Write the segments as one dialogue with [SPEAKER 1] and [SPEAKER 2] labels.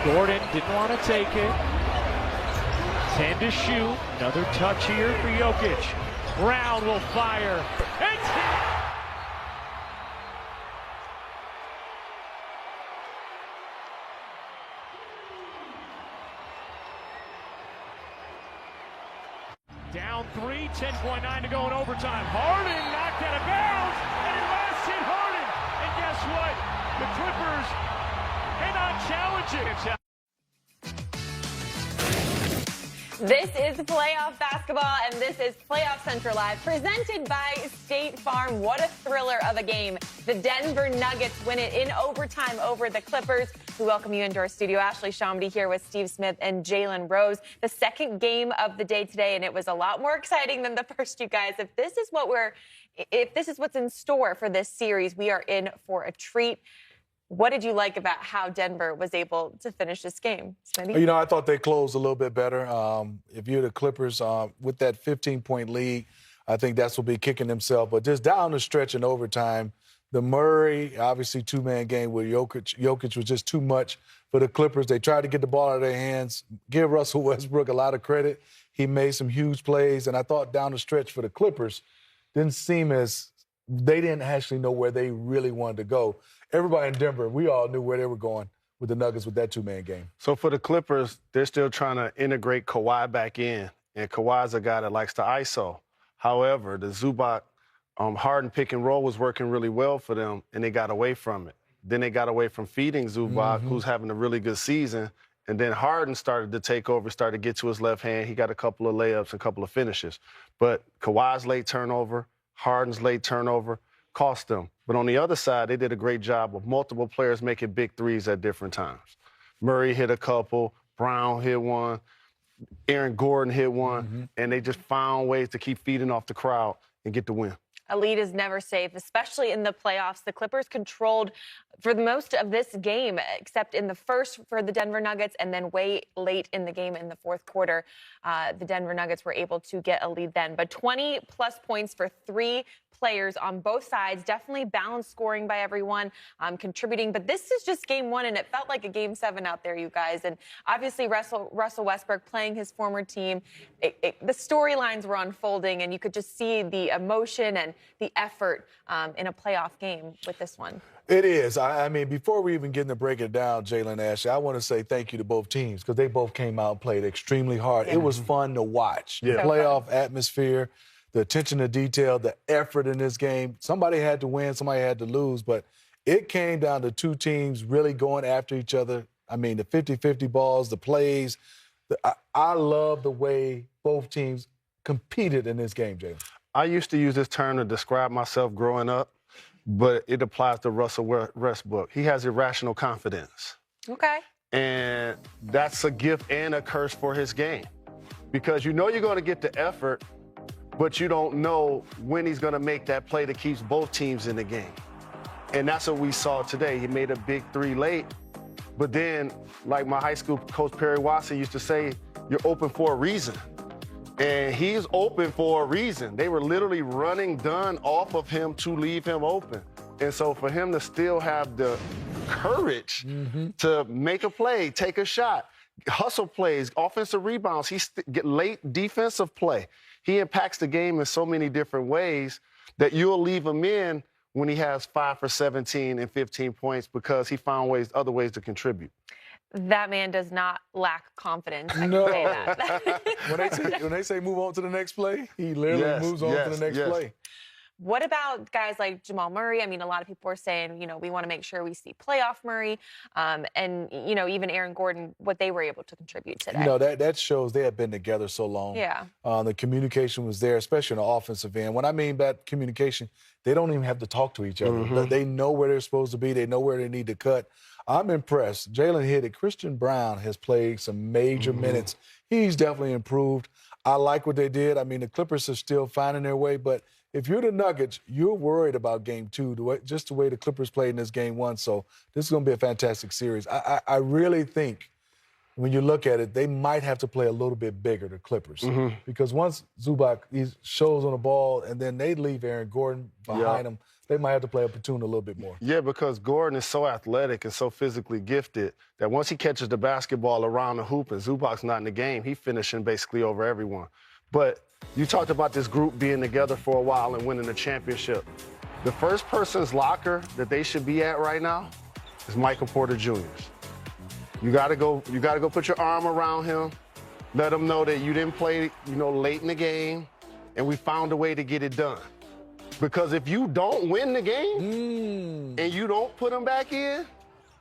[SPEAKER 1] Gordon didn't want to take it. 10 to shoot. Another touch here for Jokic. Brown will fire. It's hit! Down 3, 10.9 to go in overtime. Harden knocked out of bounds, and it last hit Harden. And guess what? The Clippers cannot challenge it.
[SPEAKER 2] This is playoff basketball, and this is Playoff Central Live, presented by State Farm. What a thriller of a game. The Denver Nuggets win it in overtime over the Clippers. We welcome you into our studio. Ashley Shamdi here with Steve Smith and Jalen Rose. The second game of the day today, and it was a lot more exciting than the first, you guys. If this is what's in store for this series, we are in for a treat. What did you like about how Denver was able to finish this game, Smitty?
[SPEAKER 3] You know, I thought they closed a little bit better. If you're the Clippers, with that 15-point lead, I think that's what be kicking themselves. But just down the stretch in overtime, the Murray, obviously two-man game with Jokic was just too much for the Clippers. They tried to get the ball out of their hands. Give Russell Westbrook a lot of credit. He made some huge plays. And I thought down the stretch for the Clippers didn't seem as they didn't actually know where they really wanted to go. Everybody in Denver, we all knew where they were going with the Nuggets with that two-man game.
[SPEAKER 4] So for the Clippers, they're still trying to integrate Kawhi back in, and Kawhi's a guy that likes to ISO. However, the Zubac Harden pick and roll was working really well for them, and they got away from it. Then they got away from feeding Zubac, who's having a really good season, and then Harden started to take over, started to get to his left hand. He got a couple of layups, a couple of finishes. But Kawhi's late turnover, Harden's late turnover, cost them. But on the other side, they did a great job of multiple players making big threes at different times. Murray hit a couple, Brown hit one, Aaron Gordon hit one, and they just found ways to keep feeding off the crowd and get the win.
[SPEAKER 2] A lead is never safe, especially in the playoffs. The Clippers controlled for the most of this game, except in the first for the Denver Nuggets, and then way late in the game in the fourth quarter, the Denver Nuggets were able to get a lead then. But 20-plus points for three players on both sides, definitely balanced scoring by everyone, contributing. But this is just game one, and it felt like a game 7 out there, you guys. And obviously Russell Westbrook playing his former team, the storylines were unfolding, and you could just see the emotion and the effort in a playoff game with this one.
[SPEAKER 3] It is. I mean, before we even get into break it down, Jalen, Ashley, I want to say thank you to both teams because they both came out and played extremely hard. Yeah. It was fun to watch. The playoff atmosphere, the attention to detail, the effort in this game. Somebody had to win, somebody had to lose, but it came down to two teams really going after each other. I mean, the 50-50 balls, the plays. I love the way both teams competed in this game, Jalen.
[SPEAKER 4] I used to use this term to describe myself growing up, but it applies to Russell Westbrook. He has irrational confidence.
[SPEAKER 2] Okay.
[SPEAKER 4] And that's a gift and a curse for his game because you know you're going to get the effort, but you don't know when he's going to make that play that keeps both teams in the game. And that's what we saw today. He made a big three late, but then, like my high school coach Perry Watson used to say, you're open for a reason. And he's open for a reason. They were literally running done off of him to leave him open. And so for him to still have the courage to make a play, take a shot, hustle plays, offensive rebounds, get late defensive play. He impacts the game in so many different ways that you'll leave him in when he has 5 for 17 and 15 points because he found other ways to contribute.
[SPEAKER 2] That man does not lack confidence. I can say that.
[SPEAKER 3] when they say move on to the next play, he literally moves on to the next play.
[SPEAKER 2] What about guys like Jamal Murray? I mean, a lot of people are saying, we want to make sure we see playoff Murray, and, even Aaron Gordon, what they were able to contribute today.
[SPEAKER 3] That shows they have been together so long.
[SPEAKER 2] Yeah.
[SPEAKER 3] The communication was there, especially on the offensive end. When I mean by communication, they don't even have to talk to each other. They know where they're supposed to be. They know where they need to cut. I'm impressed. Jalen hit it. Christian Brown has played some major minutes. He's definitely improved. I like what they did. I mean, the Clippers are still finding their way, but if you're the Nuggets, you're worried about game 2, just the way the Clippers played in this game 1. So this is going to be a fantastic series. I really think when you look at it, they might have to play a little bit bigger, the Clippers, because once Zubac shows on the ball and then they leave Aaron Gordon behind him, they might have to play a platoon a little bit more.
[SPEAKER 4] Yeah, because Gordon is so athletic and so physically gifted that once he catches the basketball around the hoop and Zubac's not in the game, he's finishing basically over everyone. But you talked about this group being together for a while and winning the championship. The first person's locker that they should be at right now is Michael Porter Jr.'s. You gotta go put your arm around him, let him know that you didn't play, late in the game, and we found a way to get it done. Because if you don't win the game and you don't put him back in,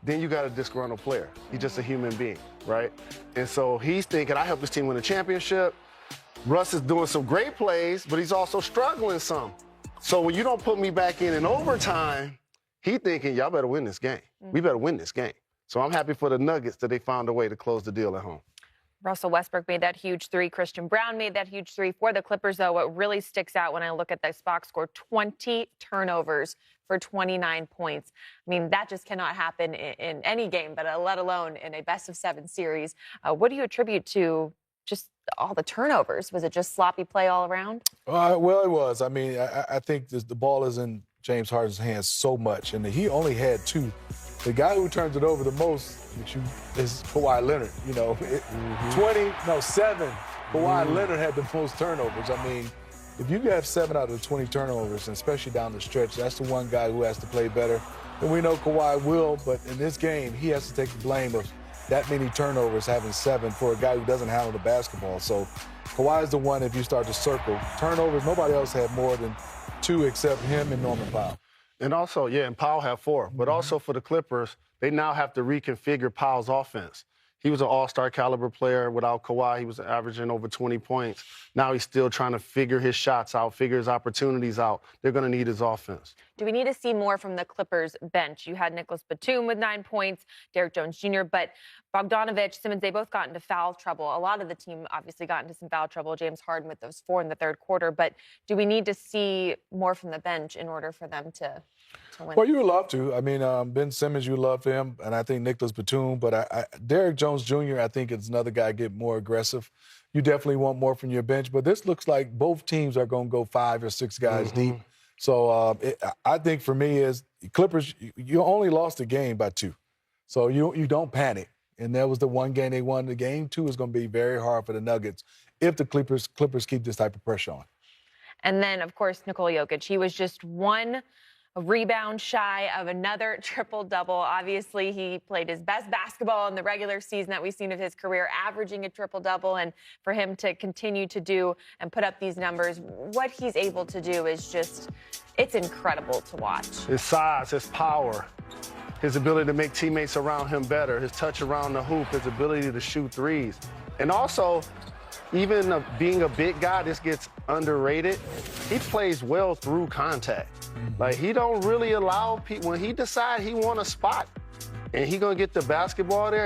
[SPEAKER 4] then you got a disgruntled player. He's just a human being, right? And so he's thinking, I helped this team win a championship. Russ is doing some great plays, but he's also struggling some. So when you don't put me back in overtime, he's thinking, y'all better win this game. We better win this game. So I'm happy for the Nuggets that they found a way to close the deal at home.
[SPEAKER 2] Russell Westbrook made that huge three. Christian Brown made that huge three for the Clippers, though. What really sticks out when I look at this box score, 20 turnovers for 29 points. I mean, that just cannot happen in any game, but let alone in a best-of-7 series. What do you attribute to just all the turnovers? Was it just sloppy play all around?
[SPEAKER 3] Well, it was. I mean, I think the ball is in James Harden's hands so much, and he only had 2. The guy who turns it over the most is Kawhi Leonard. 7. Kawhi Leonard had the most turnovers. I mean, if you have 7 out of the 20 turnovers, and especially down the stretch, that's the one guy who has to play better. And we know Kawhi will, but in this game, he has to take the blame of that many turnovers, having 7 for a guy who doesn't handle the basketball. So Kawhi is the one, if you start to circle. Turnovers, nobody else had more than 2 except him and Norman Powell.
[SPEAKER 4] And also, and Powell had 4. But also for the Clippers, they now have to reconfigure Powell's offense. He was an all-star caliber player. Without Kawhi, he was averaging over 20 points. Now he's still trying to figure his shots out, figure his opportunities out. They're going to need his offense.
[SPEAKER 2] Do we need to see more from the Clippers bench? You had Nicholas Batum with 9 points, Derrick Jones Jr., but Bogdanovich, Simmons, they both got into foul trouble. A lot of the team obviously got into some foul trouble. James Harden with those 4 in the third quarter. But do we need to see more from the bench in order for them to win?
[SPEAKER 3] Well, you would love to. I mean, Ben Simmons, you love him, and I think Nicholas Batum. But Derrick Jones Jr., I think is another guy get more aggressive. You definitely want more from your bench. But this looks like both teams are going to go 5 or 6 guys deep. So I think for me is Clippers, you only lost a game by 2. So you don't panic. And that was the one game they won. The game 2 is going to be very hard for the Nuggets if the Clippers keep this type of pressure on.
[SPEAKER 2] And then, of course, Nikola Jokic. He was just 1 rebound shy of another triple-double. Obviously, he played his best basketball in the regular season that we've seen of his career, averaging a triple-double. And for him to continue to do and put up these numbers, what he's able to do is just, it's incredible to watch.
[SPEAKER 4] His size, his power, his ability to make teammates around him better, his touch around the hoop, his ability to shoot threes. And also, even being a big guy, this gets underrated. He plays well through contact. Like, he don't really allow people, when he decides he want a spot and he gonna get the basketball there,